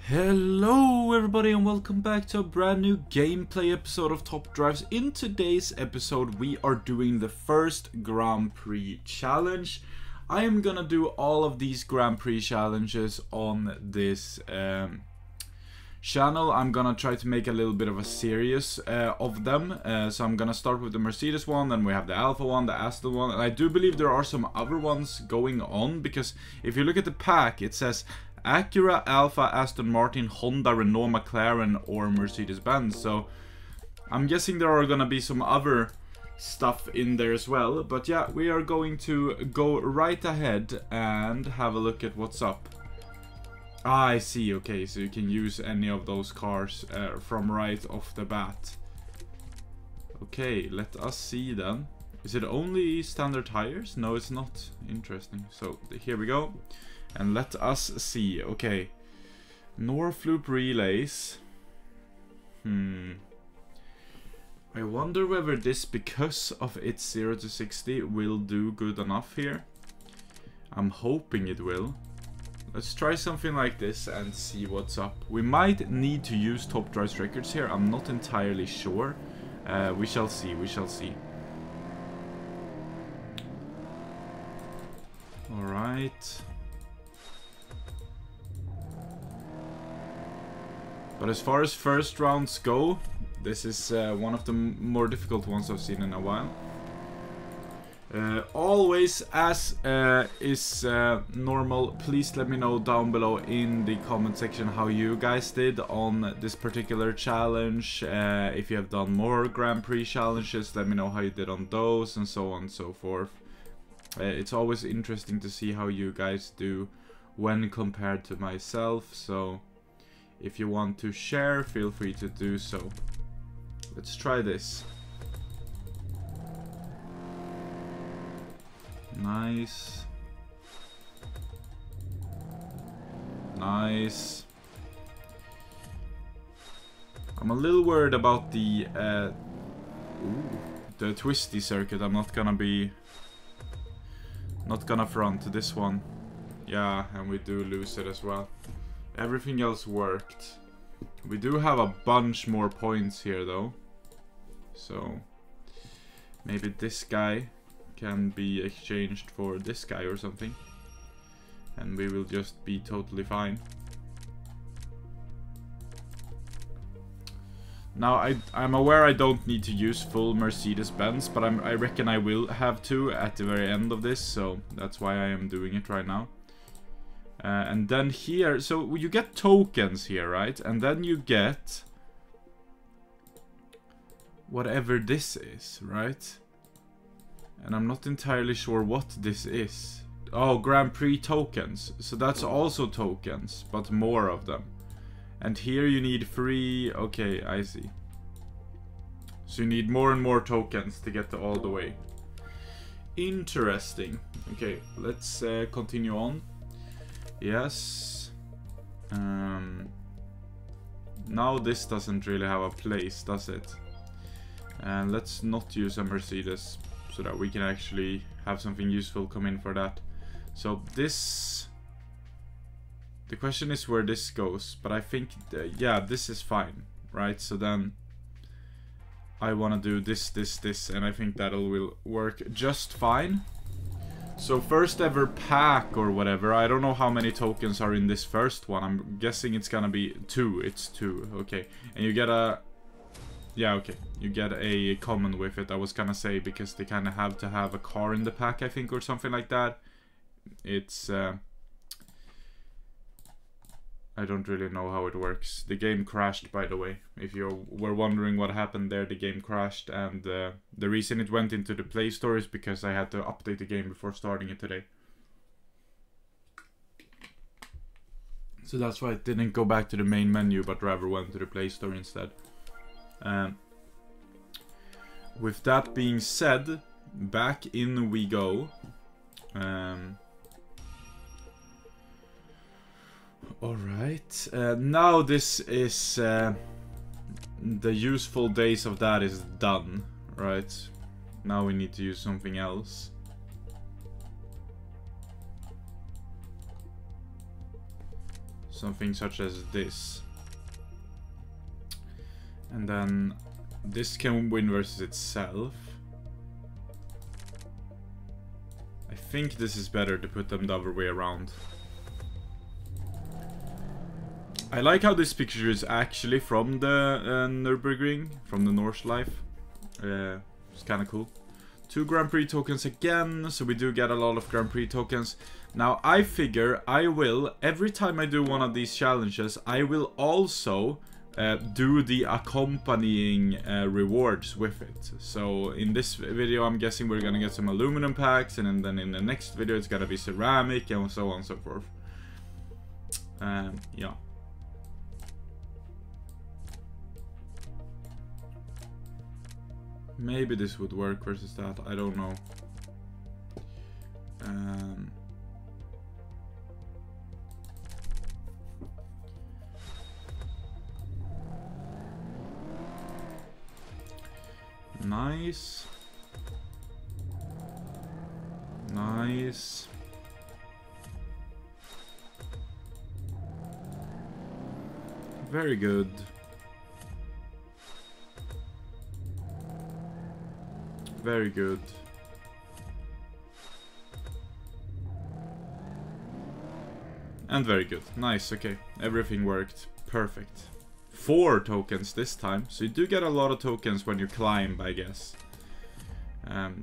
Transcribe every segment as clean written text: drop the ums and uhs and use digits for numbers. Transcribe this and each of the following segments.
Hello everybody and welcome back to a brand new gameplay episode of Top Drives. In today's episode we are doing the first Grand Prix challenge. I am gonna do all of these Grand Prix challenges on this channel. I'm gonna try to make a little bit of a series of them. So I'm gonna start with the Mercedes one, then we have the Alpha one, the Aston one, and I do believe there are some other ones going on, because if you look at the pack it says Acura, Alfa, Aston Martin, Honda, Renault, McLaren or Mercedes-Benz. So I'm guessing there are gonna be some other stuff in there as well. But yeah, we are going to go right ahead and have a look at what's up. Ah, I see. Okay, so you can use any of those cars from right off the bat. Okay, let us see then. Is it only standard tires? No, it's not. Interesting. So here we go. And let us see. Okay. North Loop relays. I wonder whether this, because of its 0 to 60, will do good enough here. I'm hoping it will. Let's try something like this and see what's up. We might need to use Top Drives records here. I'm not entirely sure. We shall see. We shall see. Alright. But as far as first rounds go, this is one of the more difficult ones I've seen in a while. Always, as is normal, please let me know down below in the comment section how you guys did on this particular challenge. If you have done more Grand Prix challenges, let me know how you did on those, and so on and so forth. It's always interesting to see how you guys do when compared to myself, so if you want to share, feel free to do so. Let's try this. Nice. Nice. I'm a little worried about the twisty circuit. I'm not gonna front this one. Yeah, and we do lose it as well. Everything else worked. We do have a bunch more points here though. So maybe this guy can be exchanged for this guy or something. And we will just be totally fine. Now I'm aware I don't need to use full Mercedes-Benz, but I reckon I will have to at the very end of this, so that's why I am doing it right now. And then here, so you get tokens here, right? And then you get whatever this is, right? And I'm not entirely sure what this is. Oh, Grand Prix tokens. So that's also tokens, but more of them. And here you need 3. Okay, I see. So you need more and more tokens to get all the way. Interesting. Okay, let's continue on. Yes. Now this doesn't really have a place, does it? And let's not use a Mercedes, so that we can actually have something useful come in for that. So this... The question is where this goes, but I think, yeah, this is fine, right? So then I want to do this, and I think that will work just fine. So first ever pack or whatever, I don't know how many tokens are in this first one. I'm guessing it's gonna be 2. It's 2, okay. And you get a... Yeah, okay. You get a common with it, I was gonna say, because they kind of have to have a car in the pack, I think, or something like that. It's... I don't really know how it works. The game crashed, by the way. If you were wondering what happened there, the game crashed, and the reason it went into the Play Store is because I had to update the game before starting it today. So that's why it didn't go back to the main menu, but rather went to the Play Store instead. With that being said, back in we go. Alright, now this is the useful days of that is done, right? Now we need to use something else. something such as this. And then this can win versus itself. I think this is better to put them the other way around. I like how this picture is actually from the Nürburgring, from the Nordschleife. It's kind of cool. 2 Grand Prix tokens again, so we do get a lot of Grand Prix tokens. Now I figure I will, every time I do one of these challenges, I will also do the accompanying rewards with it. So in this video I'm guessing we're gonna get some aluminum packs, and then in the next video it's gonna be ceramic and so on and so forth. Yeah. Maybe this would work versus that, I don't know. Nice. Nice. Very good. Very good. And very good. Nice, okay. Everything worked. Perfect. 4 tokens this time. So you do get a lot of tokens when you climb, I guess.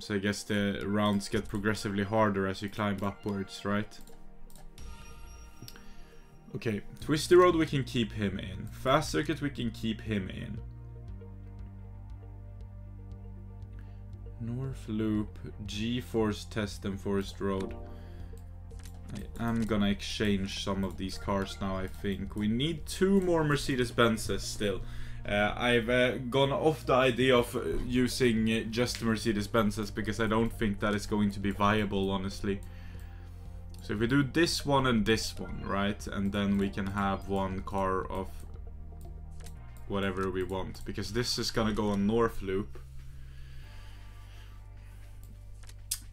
So I guess the rounds get progressively harder as you climb upwards, right? Okay. Twisty Road we can keep him in. Fast Circuit we can keep him in. North Loop, G-Force Test and Forest Road. I am gonna exchange some of these cars now, I think. We need 2 more Mercedes-Benzes still. I've gone off the idea of using just the Mercedes-Benzes because I don't think that is going to be viable, honestly. So if we do this one and this one, right? And then we can have 1 car of whatever we want. Because this is gonna go on North Loop.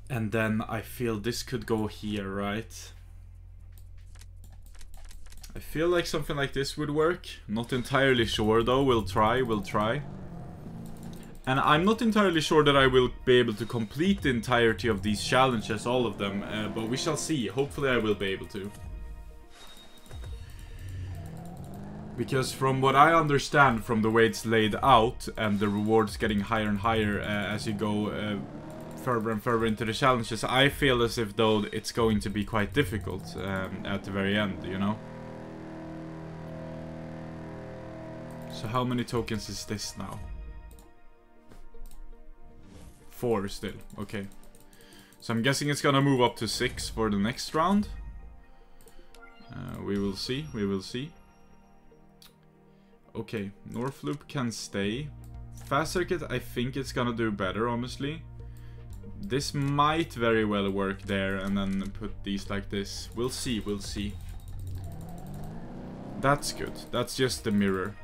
And then I feel this could go here, right? I feel like something like this would work. Not entirely sure though, we'll try. And I'm not entirely sure that I will be able to complete the entirety of these challenges, all of them, but we shall see. Hopefully I will be able to. Because from what I understand from the way it's laid out, and the rewards getting higher and higher as you go further and further into the challenges, I feel as if though it's going to be quite difficult at the very end, you know? So how many tokens is this now? 4 still, okay. So I'm guessing it's gonna move up to 6 for the next round. We will see, Okay, North Loop can stay. Fast Circuit, I think it's gonna do better, honestly. This might very well work there, and then put these like this. We'll see. That's good. That's just the mirror.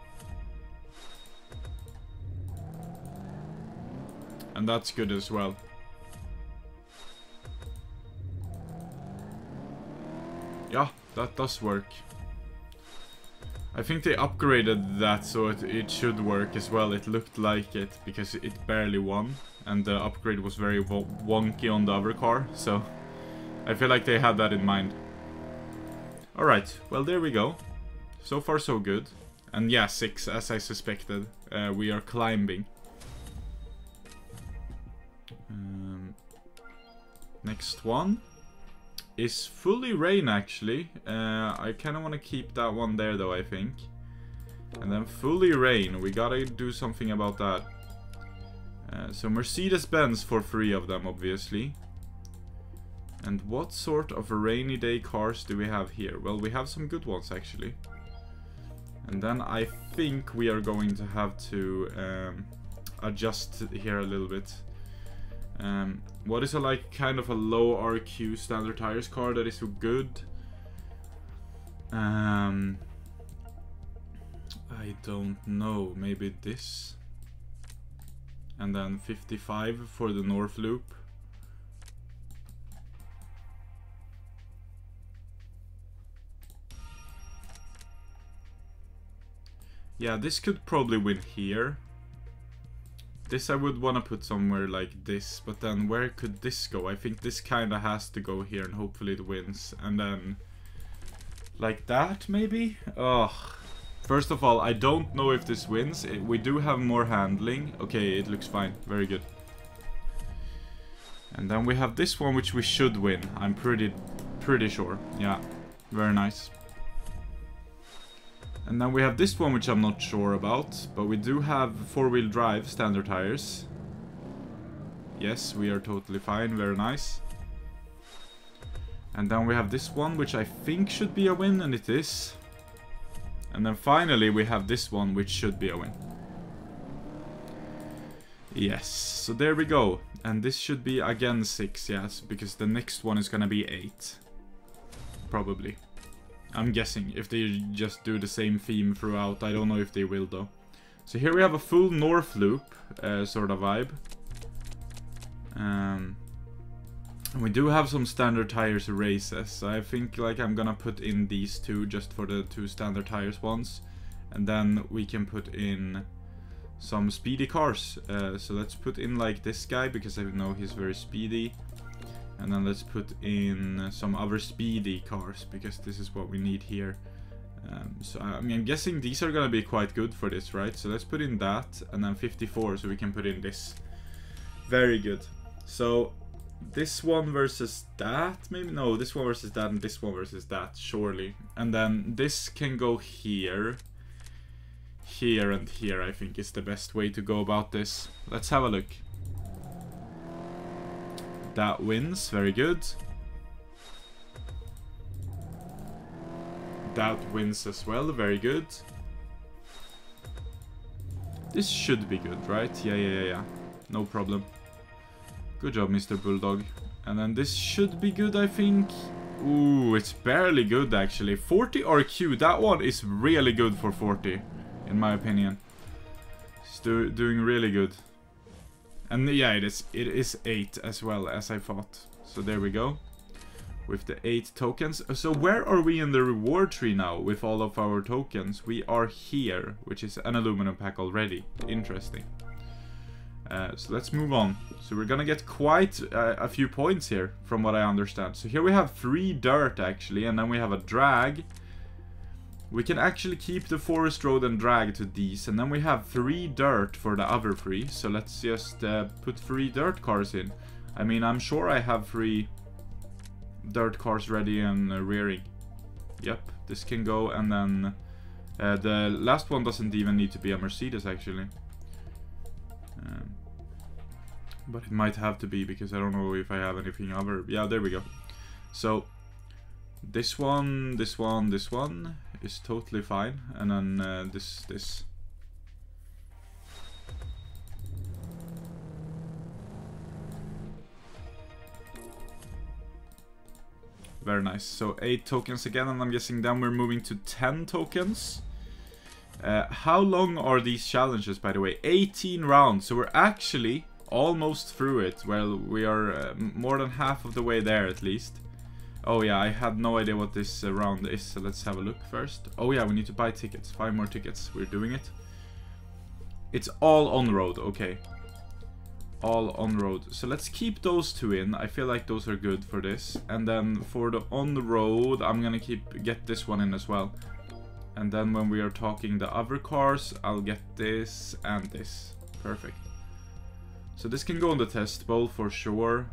And that's good as well. Yeah, that does work. I think they upgraded that so it should work as well. It looked like it because it barely won. And the upgrade was very wonky on the other car. So I feel like they had that in mind. Alright, well there we go. So far so good. And yeah, 6 as I suspected. We are climbing. Next one is Fully Rain actually. I kind of want to keep that one there though, I think. And then Fully Rain, we gotta do something about that. So Mercedes-Benz for 3 of them, obviously. And what sort of rainy day cars do we have here? Well, we have some good ones actually. And then I think we are going to have to adjust here a little bit. What is a like kind of a low RQ standard tires car that is so good? I don't know, maybe this. And then 55 for the North Loop. Yeah, this could probably win here. This I would want to put somewhere like this, but then where could this go? I think this kind of has to go here and hopefully it wins. And then like that maybe? Ugh. First of all, I don't know if this wins. We do have more handling. Okay, it looks fine. Very good. And then we have this one which we should win. I'm pretty sure. Yeah, very nice. And then we have this one which I'm not sure about, but we do have 4-wheel drive standard tires. Yes, we are totally fine, very nice. And then we have this one which I think should be a win, and it is. And then finally we have this one which should be a win. Yes, so there we go. And this should be again 6, yes, because the next one is gonna be 8. Probably. I'm guessing, if they just do the same theme throughout. I don't know if they will though. So here we have a full North loop sort of vibe. And we do have some standard tires races. So I think like I'm gonna put in these two just for the 2 standard tires ones. And then we can put in some speedy cars. So let's put in like this guy because I know he's very speedy. And then let's put in some other speedy cars, because this is what we need here. So I mean, I'm guessing these are gonna be quite good for this, right? So let's put in that, and then 54, so we can put in this. Very good. So this one versus that, maybe? No, this one versus that, and this one versus that, surely. And then this can go here. Here and here, I think, is the best way to go about this. Let's have a look. That wins, very good. That wins as well, very good. This should be good, right? Yeah. No problem. Good job, Mr. Bulldog. And then this should be good, I think. Ooh, it's barely good, actually. 40 RQ, that one is really good for 40, in my opinion. It's doing really good. And yeah, it is 8 as well, as I thought. So there we go. With the 8 tokens. So where are we in the reward tree now with all of our tokens? We are here, which is an aluminum pack already. Interesting. So let's move on. So we're gonna get quite a few points here, from what I understand. So here we have 3 dirt, actually, and then we have a drag. We can actually keep the forest road and drag to these, and then we have 3 dirt for the other 3. So let's just put 3 dirt cars in. I mean, I'm sure I have 3 dirt cars ready and rearing. Yep, this can go, and then the last one doesn't even need to be a Mercedes, actually. But it might have to be, because I don't know if I have anything other. Yeah, there we go. So this one is totally fine, and then this. Very nice. So 8 tokens again, and I'm guessing then we're moving to 10 tokens. How long are these challenges, by the way? 18 rounds, so we're actually almost through it. Well, we are more than half of the way there, at least. Oh yeah, I had no idea what this round is, so let's have a look first. Oh yeah, we need to buy tickets. 5 more tickets. We're doing it. It's all on road, okay. All on road. So let's keep those 2 in. I feel like those are good for this. And then for the on the road, I'm gonna get this one in as well. And then when we are talking the other cars, I'll get this and this. Perfect. So this can go on the test bowl for sure.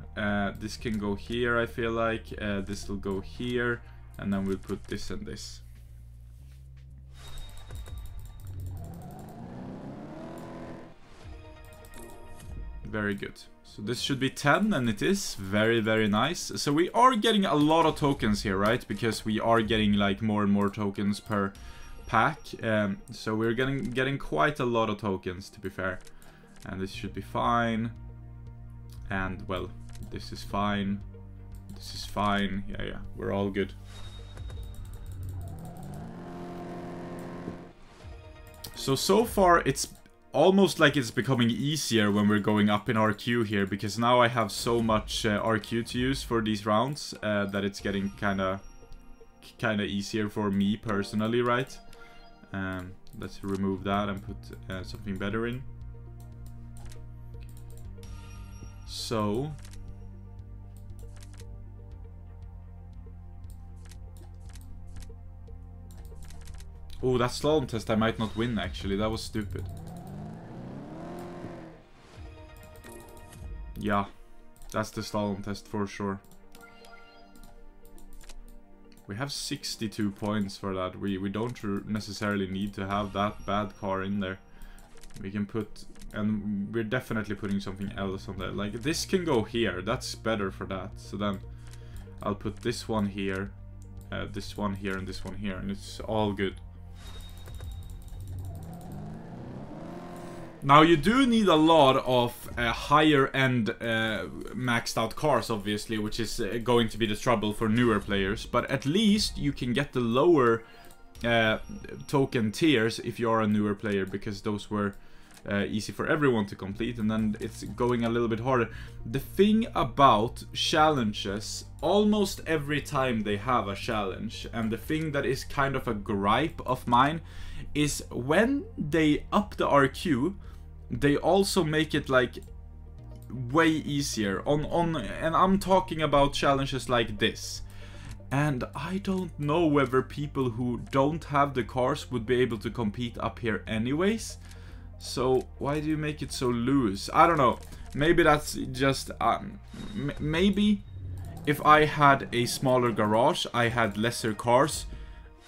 This can go here, I feel like. This will go here. And then we'll put this and this. Very good. So this should be 10, and it is. Very, very nice. So we are getting a lot of tokens here, right? Because we are getting like more and more tokens per pack. So we're getting quite a lot of tokens, to be fair. And this should be fine. And, well, this is fine. This is fine. Yeah, we're all good. So far, it's almost like it's becoming easier when we're going up in RQ here, because now I have so much RQ to use for these rounds that it's getting kind of easier for me personally, right? Let's remove that and put something better in. So oh, that slalom test I might not win actually. That was stupid. Yeah, that's the slalom test for sure. We have 62 points for that. We don't necessarily need to have that bad car in there. We can put, and we're definitely putting something else on there. Like this can go here. That's better for that. So then I'll put this one here, and this one here, and it's all good. Now you do need a lot of higher end maxed out cars, obviously, which is going to be the trouble for newer players, but at least you can get the lower token tiers if you are a newer player, because those were easy for everyone to complete, and then it's going a little bit harder. The thing about challenges, almost every time they have a challenge, and the thing that is kind of a gripe of mine, is when they up the RQ, they also make it like way easier and I'm talking about challenges like this. And I don't know whether people who don't have the cars would be able to compete up here anyways. So why do you make it so loose? I don't know. Maybe that's just maybe if I had a smaller garage, I had lesser cars,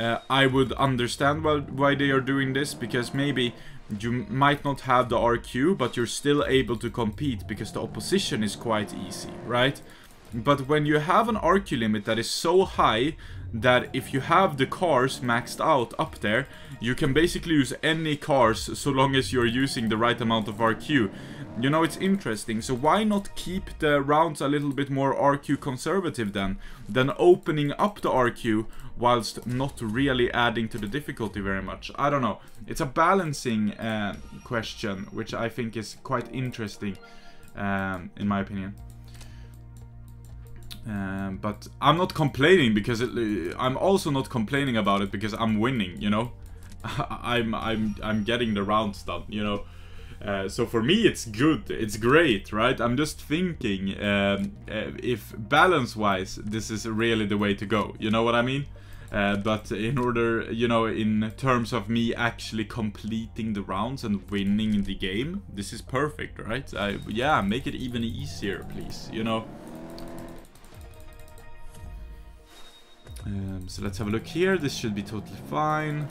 I would understand why they are doing this, because maybe you might not have the RQ, but you're still able to compete because the opposition is quite easy, right? But when you have an RQ limit that is so high that if you have the cars maxed out up there, you can basically use any cars so long as you're using the right amount of RQ. You know, it's interesting. So why not keep the rounds a little bit more RQ conservative then? Than opening up the RQ whilst not really adding to the difficulty very much. I don't know. It's a balancing question, which I think is quite interesting, in my opinion. But I'm not complaining because I'm also not complaining about it because I'm winning, you know. I'm getting the rounds done, you know. So for me it's good, it's great, right? I'm just thinking if balance-wise this is really the way to go, you know what I mean? But in order, you know, in terms of me actually completing the rounds and winning the game, this is perfect, right? Yeah, make it even easier, please, you know. So let's have a look here. This should be totally fine.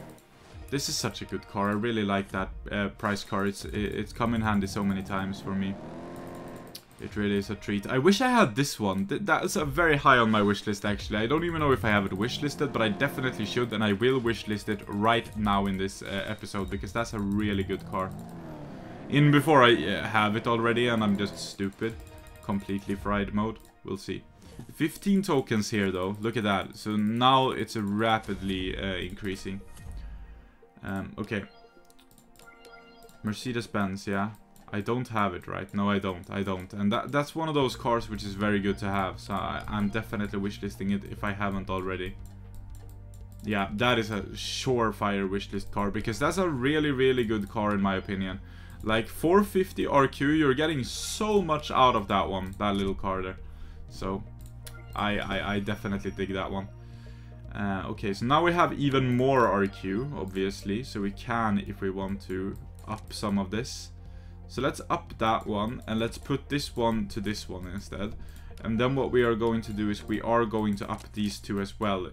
This is such a good car. I really like that price car. It's come in handy so many times for me. It really is a treat. I wish I had this one. That's a very high on my wish list, actually. I don't even know if I have it wish listed, but I definitely should, and I will wish list it right now in this episode, because that's a really good car. In before I have it already, and I'm just stupid. Completely fried mode. We'll see. 15 tokens here, though. Look at that. So now it's rapidly increasing. Okay. Mercedes-Benz, yeah. I don't have it, right? No, I don't. And that's one of those cars which is very good to have. So I'm definitely wishlisting it if I haven't already. Yeah, that is a surefire wishlist car, because that's a really, really good car in my opinion. Like 450 RQ, you're getting so much out of that one, that little car there. So I definitely dig that one. Okay, so now we have even more RQ, obviously, so we can, if we want to, up some of this. So let's up that one, and let's put this one to this one instead. And then what we are going to do is we are going to up these two as well,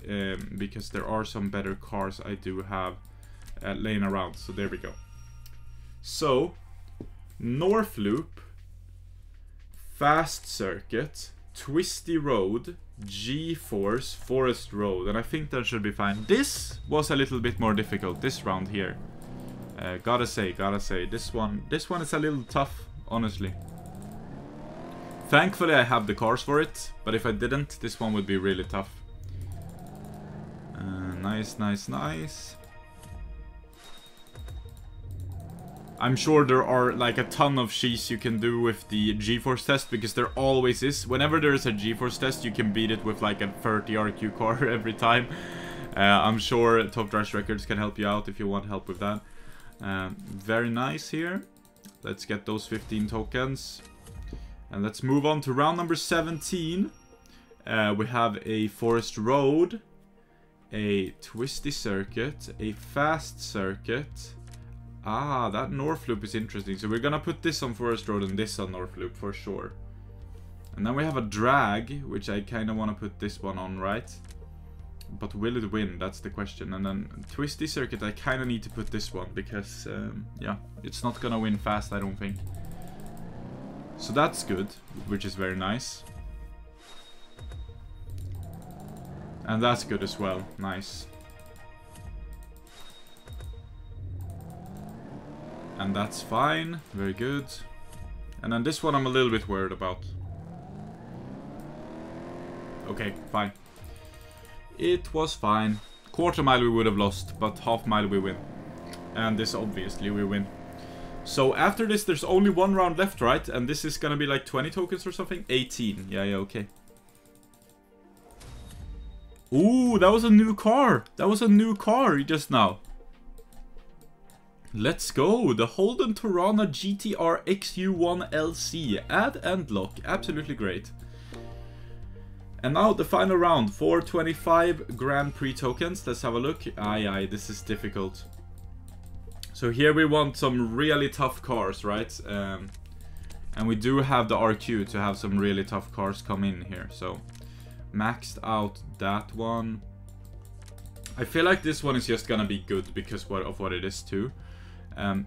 because there are some better cars I do have laying around. So there we go. So, North Loop, Fast Circuit, Twisty Road, G-Force, Forest Road, and I think that should be fine. This was a little bit more difficult, this round here. Gotta say, this one is a little tough, honestly. Thankfully I have the cars for it, but if I didn't, this one would be really tough. Nice. I'm sure there are like a ton of cheese you can do with the G-Force test, because there always is. Whenever there is a G-Force test, you can beat it with like a 30 RQ car every time. I'm sure Top Drives Records can help you out if you want help with that. Very nice here. Let's get those 15 tokens. And let's move on to round number 17. We have a forest road, a twisty circuit, a fast circuit. Ah, that north loop is interesting. So we're gonna put this on forest road and this on north loop for sure. And then we have a drag, which I kind of want to put this one on, right? But will it win? That's the question. And then twisty circuit, I kind of need to put this one because, yeah, it's not gonna win fast, I don't think. So that's good, which is very nice. And that's good as well. Nice. And that's fine. Very good. And then this one I'm a little bit worried about. Okay, fine. It was fine. Quarter mile we would have lost, but half mile we win. And this obviously we win. So after this there's only one round left, right? And this is gonna be like 20 tokens or something? 18. Yeah, okay. Ooh, that was a new car. That was a new car just now. Let's go. The Holden Torana GTR XU1 LC. Add and lock. Absolutely great. And now the final round for 25 Grand Prix tokens. Let's have a look. Aye, this is difficult. So here we want some really tough cars, right? And we do have the RQ to have some really tough cars come in here. So maxed out that one. I feel like this one is just gonna be good because of what it is too.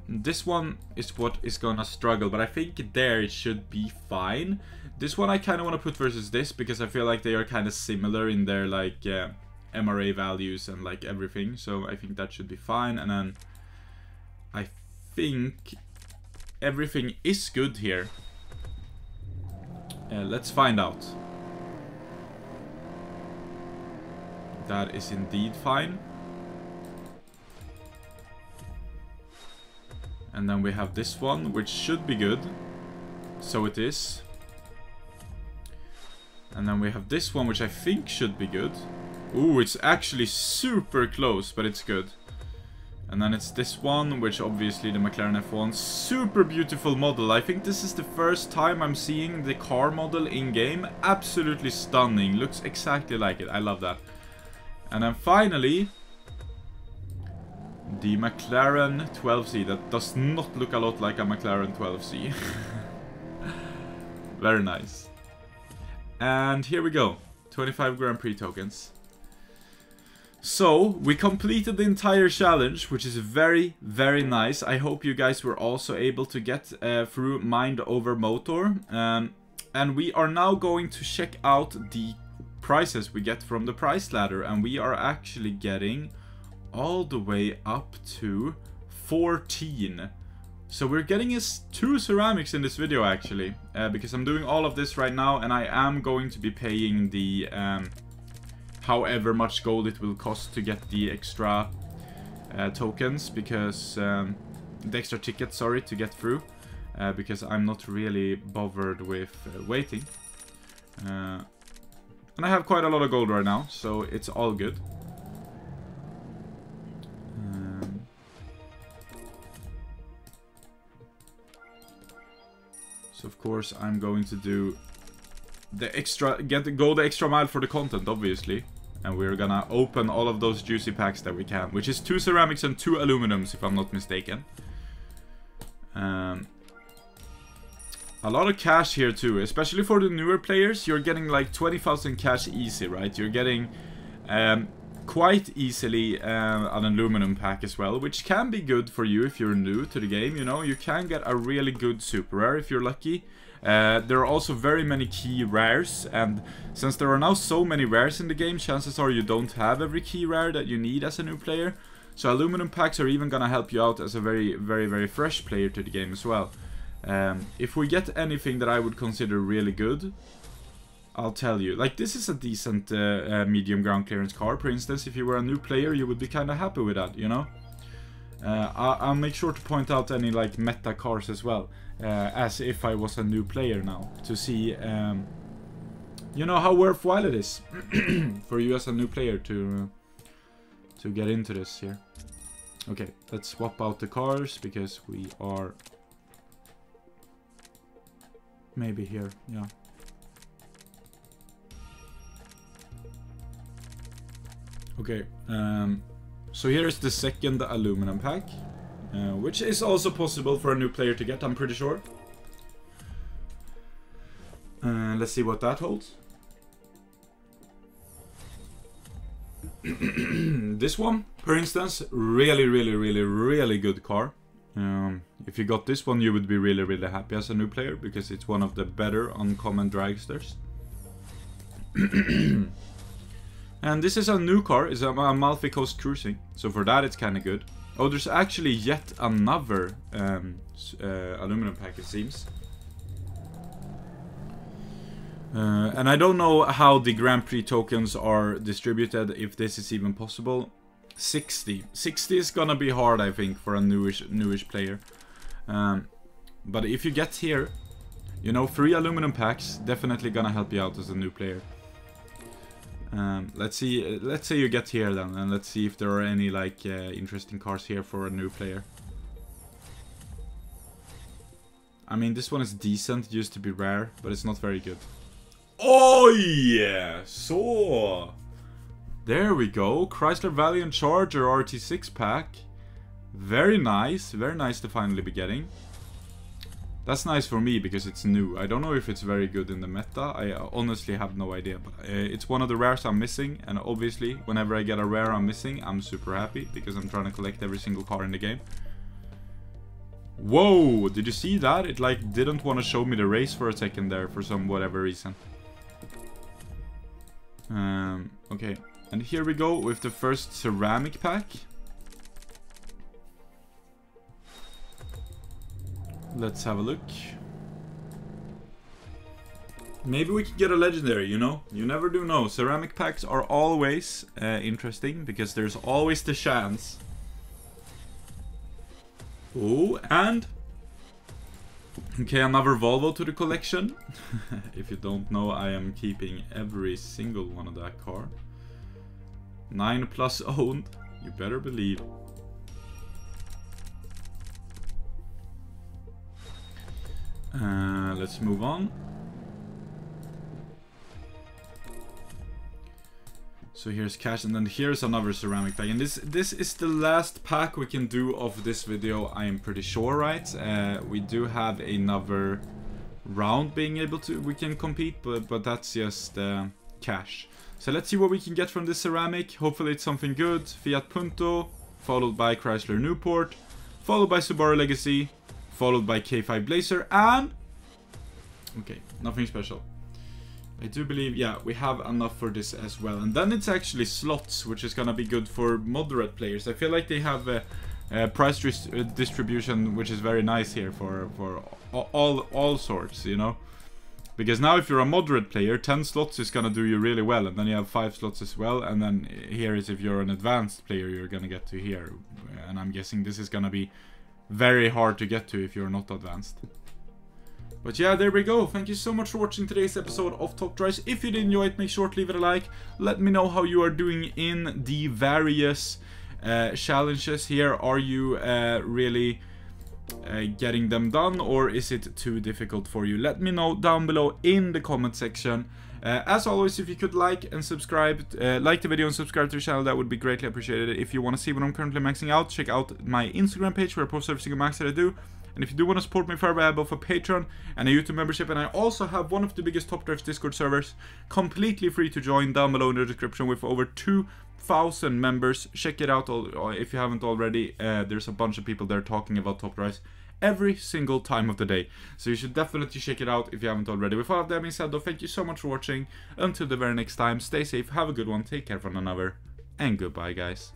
This one is what is gonna struggle, but I think there it should be fine. This one I kind of want to put versus this because I feel like they are kind of similar in their like MRA values and like everything. So I think that should be fine. And then I think everything is good here. Let's find out. That is indeed fine. And then we have this one, which should be good. So it is. And then we have this one, which I think should be good. Ooh, it's actually super close, but it's good. And then it's this one, which obviously the McLaren F1. Super beautiful model. I think this is the first time I'm seeing the car model in-game. Absolutely stunning. Looks exactly like it. I love that. And then finally, the McLaren 12C. That does not look a lot like a McLaren 12C. Very nice. And here we go. 25 Grand Prix tokens. So, we completed the entire challenge, which is very, very nice. I hope you guys were also able to get through Mind Over Motor. And we are now going to check out the prizes we get from the prize ladder. And we are actually getting all the way up to 14. So we're getting 2 ceramics in this video actually, because I'm doing all of this right now and I am going to be paying the however much gold it will cost to get the extra tokens, because the extra tickets, sorry, to get through, because I'm not really bothered with waiting. And I have quite a lot of gold right now, so it's all good. So of course I'm going to do the extra, go the extra mile for the content, obviously. And we're gonna open all of those juicy packs that we can, which is 2 ceramics and 2 aluminums, if I'm not mistaken. A lot of cash here too, especially for the newer players. You're getting like 20,000 cash easy, right? You're getting quite easily an aluminum pack as well, which can be good for you if you're new to the game. You know, you can get a really good super rare if you're lucky. There are also very many key rares, and since there are now so many rares in the game, chances are you don't have every key rare that you need as a new player. So aluminum packs are even gonna help you out as a very, very, very fresh player to the game as well. If we get anything that I would consider really good, I'll tell you. Like, this is a decent medium ground clearance car, for instance. If you were a new player, you would be kind of happy with that, you know? I'll make sure to point out any, like, meta cars as well, as if I was a new player now, to see, you know, how worthwhile it is for you as a new player to to get into this here. Okay, let's swap out the cars because we are maybe here, yeah. Okay, so here's the second aluminum pack, which is also possible for a new player to get, I'm pretty sure. Let's see what that holds. This one, for instance, really good car. If you got this one, you would be really happy as a new player, because it's one of the better uncommon dragsters. And this is a new car, it's a Amalfi Coast Cruising, so for that it's kind of good. Oh, there's actually yet another aluminum pack, it seems. And I don't know how the Grand Prix tokens are distributed, if this is even possible. 60 is gonna be hard, I think, for a newish player. But if you get here, you know, 3 aluminum packs, definitely gonna help you out as a new player. Let's say you get here then, and let's see if there are any like interesting cars here for a new player. I mean, this one is decent, it used to be rare, but it's not very good. Oh yeah, so there we go, Chrysler Valiant Charger RT6 pack. Very nice to finally be getting. That's nice for me because it's new. I don't know if it's very good in the meta, I honestly have no idea, but it's one of the rares I'm missing, and obviously whenever I get a rare I'm missing, I'm super happy because I'm trying to collect every single car in the game. Whoa, did you see that? It like didn't want to show me the race for a second there for some whatever reason. Okay, and here we go with the first ceramic pack. Let's have a look. Maybe we can get a legendary, you know? You never do know. Ceramic packs are always interesting because there's always the chance. Oh, and okay, another Volvo to the collection. If you don't know, I am keeping every single one of that car. 9+ owned, you better believe. Let's move on. So here's cash, and then here's another ceramic pack, and this is the last pack we can do of this video, I am pretty sure, right? We do have another round being able to, we can compete, but that's just cash. So let's see what we can get from this ceramic. Hopefully it's something good. Fiat Punto, followed by Chrysler Newport, followed by Subaru Legacy, followed by K5 Blazer, and okay, nothing special. I do believe, yeah, we have enough for this as well. And then it's actually slots, which is gonna be good for moderate players. I feel like they have a price distribution which is very nice here for all sorts, you know. Because now if you're a moderate player, 10 slots is gonna do you really well, and then you have 5 slots as well, and then here is if you're an advanced player, you're gonna get to here. And I'm guessing this is gonna be very hard to get to if you're not advanced. But yeah, there we go. Thank you so much for watching today's episode of Top Drives. If you did enjoy it, make sure to leave it a like. Let me know how you are doing in the various challenges here. Are you really getting them done, or is it too difficult for you? Let me know down below in the comment section. As always, if you could like and subscribe, like the video and subscribe to the channel, that would be greatly appreciated. If you want to see what I'm currently maxing out, check out my Instagram page where I post every single max that I do. And if you do want to support me further, I have both a Patreon and a YouTube membership, and I also have one of the biggest Top Drives Discord servers, completely free to join, down below in the description, with over 2,000 members. Check it out if you haven't already. There's a bunch of people there talking about Top Drives every single time of the day, so you should definitely check it out if you haven't already. With all of that being said though, thank you so much for watching. Until the very next time, stay safe, have a good one, take care for one another, and goodbye guys.